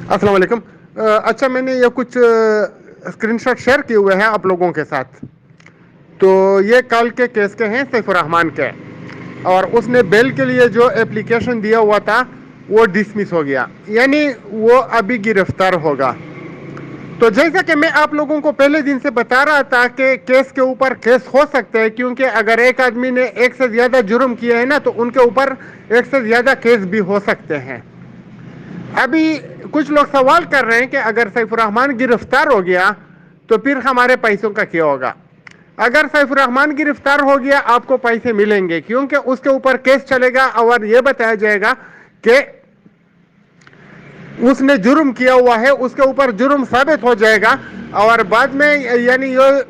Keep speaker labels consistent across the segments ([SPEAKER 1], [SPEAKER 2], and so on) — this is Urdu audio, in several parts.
[SPEAKER 1] السلام علیکم. اچھا, میں نے یہ کچھ اسکرین شاٹ شیئر کیے ہوئے ہیں آپ لوگوں کے ساتھ. تو یہ کل کے کیس کے ہیں سیف الرحمان کے, اور اس نے بیل کے لیے جو اپلیکیشن دیا ہوا تھا وہ ڈسمس ہو گیا, یعنی وہ ابھی گرفتار ہوگا. تو جیسا کہ میں آپ لوگوں کو پہلے دن سے بتا رہا تھا کہ کیس کے اوپر کیس ہو سکتے ہیں, کیونکہ اگر ایک آدمی نے ایک سے زیادہ جرم کیا ہے نا تو ان کے اوپر ایک سے زیادہ کیس بھی ہو سکتے ہیں. ابھی کچھ لوگ سوال کر رہے ہیں کہ اگر سیف الرحمان گرفتار ہو گیا تو پھر ہمارے پیسوں کا کیا ہوگا. اگر سیف الرحمان گرفتار ہو گیا آپ کو پیسے ملیں گے, کیونکہ اس کے اوپر کیس چلے گا اور یہ بتایا جائے گا کہ اس نے جرم کیا ہوا ہے, اس کے اوپر جرم ثابت ہو جائے گا, اور بعد میں یعنی یہ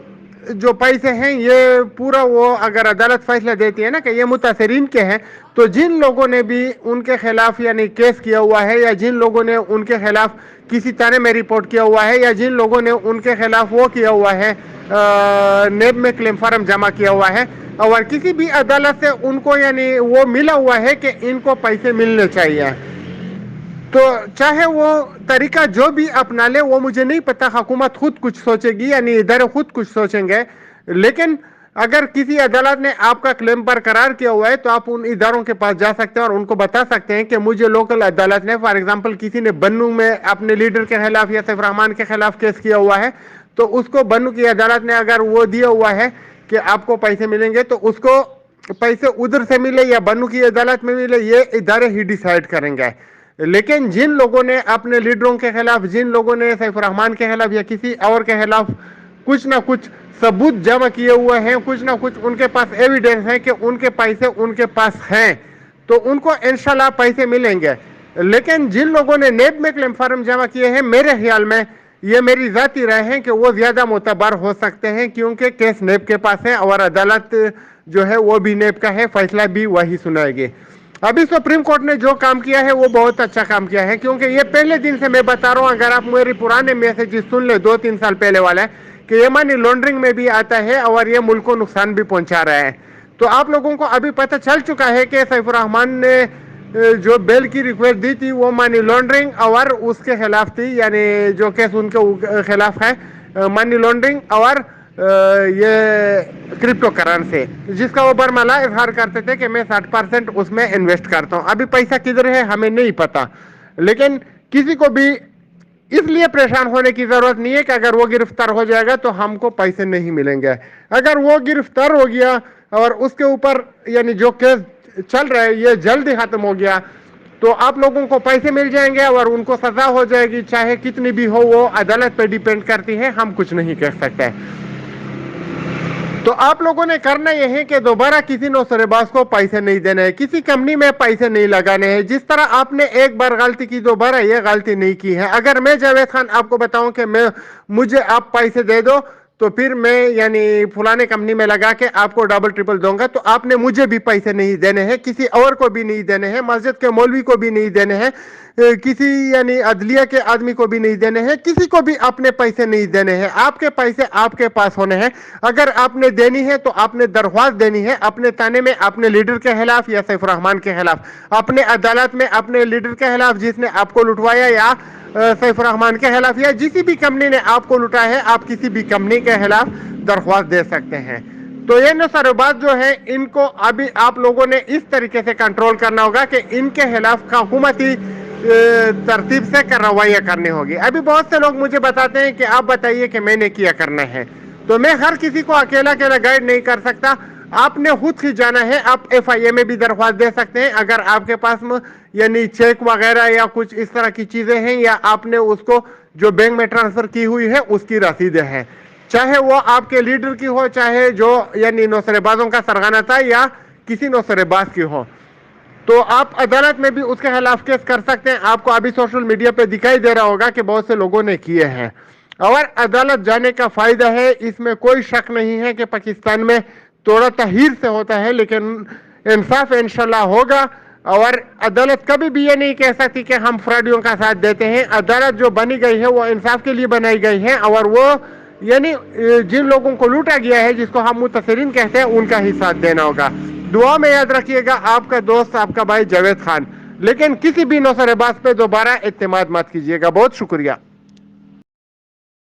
[SPEAKER 1] جو پیسے ہیں یہ پورا وہ اگر عدالت فیصلہ دیتی ہے نا کہ یہ متاثرین کے ہیں, تو جن لوگوں نے بھی ان کے خلاف یعنی کیس کیا ہوا ہے, یا جن لوگوں نے ان کے خلاف کسی تانے میں رپورٹ کیا ہوا ہے, یا جن لوگوں نے ان کے خلاف وہ کیا ہوا ہے نیب میں کلیم فارم جمع کیا ہوا ہے, اور کسی بھی عدالت سے ان کو یعنی وہ ملا ہوا ہے کہ ان کو پیسے ملنے چاہیے, تو چاہے وہ طریقہ جو بھی اپنا لے وہ مجھے نہیں پتا, حکومت خود کچھ سوچے گی یعنی ادارے خود کچھ سوچیں گے, لیکن اگر کسی عدالت نے آپ کا کلیم برقرار کیا ہوا ہے تو آپ ان اداروں کے پاس جا سکتے ہیں اور ان کو بتا سکتے ہیں کہ مجھے لوکل عدالت نے, فار ایگزامپل کسی نے بنو میں اپنے لیڈر کے خلاف یا سیف الرحمان کے خلاف کیس کیا ہوا ہے, تو اس کو بنو کی عدالت نے اگر وہ دیا ہوا ہے کہ آپ کو پیسے ملیں گے, تو اس کو پیسے ادھر سے ملے یا بنو کی عدالت میں ملے یہ ادارے ہی ڈیسائیڈ کریں گے. لیکن جن لوگوں نے اپنے لیڈروں کے خلاف, جن لوگوں نے سیف الرحمان کے خلاف یا کسی اور کے خلاف کچھ نہ کچھ ثبوت جمع کیے ہوئے ہیں, کچھ نہ کچھ ان کے پاس ایویڈنس ہے کہ ان کے پیسے ان کے پاس ہیں, تو ان کو انشاءاللہ پیسے ملیں گے. لیکن جن لوگوں نے نیب میں کلیم فارم جمع کیے ہیں, میرے خیال میں یہ میری ذاتی رائے ہے کہ وہ زیادہ معتبر ہو سکتے ہیں, کیونکہ کیس نیب کے پاس ہے اور عدالت جو ہے وہ بھی نیب کا ہے, فیصلہ بھی وہی سنائے گی. ابھی سپریم کورٹ نے جو کام کیا ہے وہ بہت اچھا کام کیا ہے, کیونکہ یہ پہلے دن سے میں بتا رہا ہوں, اگر آپ میری پرانے میسیجز سن لیں 2-3 سال پہلے والا ہے کہ یہ منی لانڈرنگ میں بھی آتا ہے اور یہ ملک کو نقصان بھی پہنچا رہا ہے, تو آپ لوگوں کو ابھی پتہ چل چکا ہے کہ سیف الرحمان نے جو بیل کی ریکویسٹ دی تھی وہ منی لانڈرنگ اور اس کے خلاف تھی, یعنی جو کیس ان کے خلاف ہے منی لانڈرنگ اور یہ کرپٹو کرنسی, جس کا وہ برملا اظہار کرتے تھے کہ میں 60% اس میں انویسٹ کرتا ہوں. ابھی پیسہ کدھر ہے ہمیں نہیں پتا, لیکن کسی کو بھی اس لیے پریشان ہونے کی ضرورت نہیں ہے کہ اگر وہ گرفتار ہو جائے گا تو ہم کو پیسے نہیں ملیں گے. اگر وہ گرفتار ہو گیا اور اس کے اوپر یعنی جو کیس چل رہا ہے یہ جلد ہی ختم ہو گیا تو آپ لوگوں کو پیسے مل جائیں گے اور ان کو سزا ہو جائے گی, چاہے کتنی بھی ہو, وہ عدالت پہ ڈیپینڈ کرتی ہے, ہم کچھ نہیں کہہ سکتے. تو آپ لوگوں نے کرنا یہ ہے کہ دوبارہ کسی نوسرے باز کو پیسے نہیں دینے ہیں, کسی کمپنی میں پیسے نہیں لگانے ہیں. جس طرح آپ نے ایک بار غلطی کی دوبارہ یہ غلطی نہیں کی ہے. اگر میں جاوید خان آپ کو بتاؤں کہ مجھے آپ پیسے دے دو تو پھر میں یعنی فلانے کمپنی میں لگا کے آپ کو ڈبل ٹرپل دوں گا, تو آپ نے مجھے بھی پیسے نہیں دینے ہیں, کسی اور کو بھی نہیں دینے ہیں, مسجد کے مولوی کو بھی نہیں دینے ہیں, کسی یعنی عدلیہ کے آدمی کو بھی نہیں دینے ہیں, کسی کو بھی اپنے پیسے نہیں دینے ہیں. آپ کے پیسے آپ کے پاس ہونے ہیں. اگر آپ نے دینی ہے تو آپ نے درخواست دینی ہے اپنے تانے میں, اپنے لیڈر کے خلاف یا سیف الرحمان کے خلاف, اپنے عدالت میں اپنے لیڈر کے خلاف جس نے آپ کو لٹوایا, یا سیف الرحمان کے خلاف, یا جسی بھی کمپنی نے آپ کو لٹایا ہے آپ کسی بھی کمپنی کے خلاف درخواست دے سکتے ہیں. تو یہ نوسروبات جو ہے ان کو ابھی آپ لوگوں نے اس طریقے سے کنٹرول کرنا ہوگا کہ ان کے خلاف حکومتی ترتیب سے رویہ کرنی ہوگی. ابھی بہت سے لوگ مجھے بتاتے ہیں کہ آپ بتائیے کہ میں نے کیا کرنا ہے, تو میں ہر کسی کو اکیلا گائیڈ نہیں کر سکتا. آپ نے خود ہی جانا ہے, آپ ایف آئی اے میں بھی درخواست دے سکتے ہیں اگر آپ کے پاس یعنی چیک وغیرہ یا کچھ اس طرح کی چیزیں ہیں, یا آپ نے اس کو جو بینک میں ٹرانسفر کی ہوئی ہے اس کی رسیدیں ہیں, چاہے وہ آپ کے لیڈر کی ہو, چاہے جو یعنی نوسرے بازوں کا سرغنہ تھا یا کسی نوسرے باز کی ہو, تو آپ عدالت میں بھی اس کے خلاف کیس کر سکتے ہیں. آپ کو ابھی سوشل میڈیا پہ دکھائی دے رہا ہوگا کہ بہت سے لوگوں نے کیے ہیں, اور عدالت جانے کا فائدہ ہے, اس میں کوئی شک نہیں ہے کہ پاکستان میں تھوڑا تحیر سے ہوتا ہے لیکن انصاف انشاءاللہ ہوگا. اور عدالت کبھی بھی یہ نہیں کہہ سکتی کہ ہم فراڈیوں کا ساتھ دیتے ہیں. عدالت جو بنی گئی ہے وہ انصاف کے لیے بنائی گئی ہے, اور وہ یعنی جن لوگوں کو لوٹا گیا ہے, جس کو ہم متاثرین کہتے ہیں, ان کا ہی ساتھ دینا ہوگا. دعا میں یاد رکھیے گا, آپ کا دوست آپ کا بھائی جاوید خان. لیکن کسی بھی نوسر عباس پہ دوبارہ اعتماد مت کیجیے گا. بہت شکریہ.